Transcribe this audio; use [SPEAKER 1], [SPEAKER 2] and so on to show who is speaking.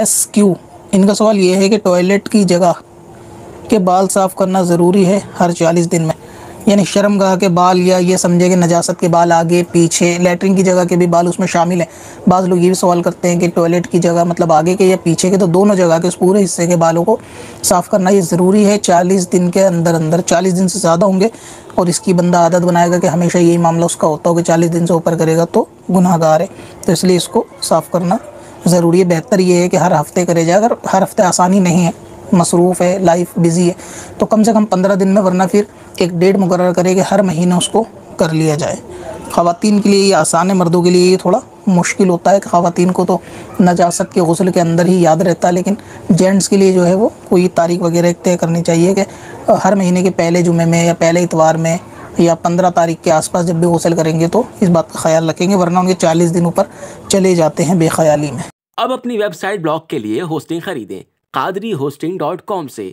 [SPEAKER 1] SQ, इनका सवाल ये है कि टॉयलेट की जगह के बाल साफ़ करना ज़रूरी है हर 40 दिन में। यानी शर्मगाह के बाल, या ये समझे कि नजासत के बाल आगे पीछे, लैट्रिन की जगह के भी बाल उसमें शामिल हैं। बाज़ लोग ये भी सवाल करते हैं कि टॉयलेट की जगह मतलब आगे के या पीछे के, तो दोनों जगह के उस पूरे हिस्से के बालों को साफ़ करना ये ज़रूरी है 40 दिन के अंदर अंदर। 40 दिन से ज़्यादा होंगे और इसकी बंदा आदत बनाएगा कि हमेशा यही मामला उसका होता हो कि 40 दिन से ऊपर करेगा तो गुनाहगार है, तो इसलिए इसको साफ़ करना ज़रूरी है। बेहतर ये है कि हर हफ़्ते करे जाए। अगर हर हफ़्ते आसानी नहीं है, मसरूफ़ है, लाइफ बिज़ी है, तो कम से कम 15 दिन में, वरना फिर एक डेट मुकर्रर करे कि हर महीने उसको कर लिया जाए। ख़वातीन के लिए ये आसान है, मर्दों के लिए ये थोड़ा मुश्किल होता है। ख़वातीन को तो नजासत के गुस्ल के अंदर ही याद रहता है, लेकिन जेंट्स के लिए जो है वो कोई तारीख वगैरह तय करनी चाहिए कि हर महीने के पहले जुमे में या पहले इतवार में या 15 तारीख के आसपास जब भी गुस्ल करेंगे तो इस बात का ख्याल रखेंगे, वरना उनके 40 दिन ऊपर चले जाते हैं बेख्याली में।
[SPEAKER 2] अब अपनी वेबसाइट ब्लॉग के लिए होस्टिंग खरीदें qadrihosting.com से।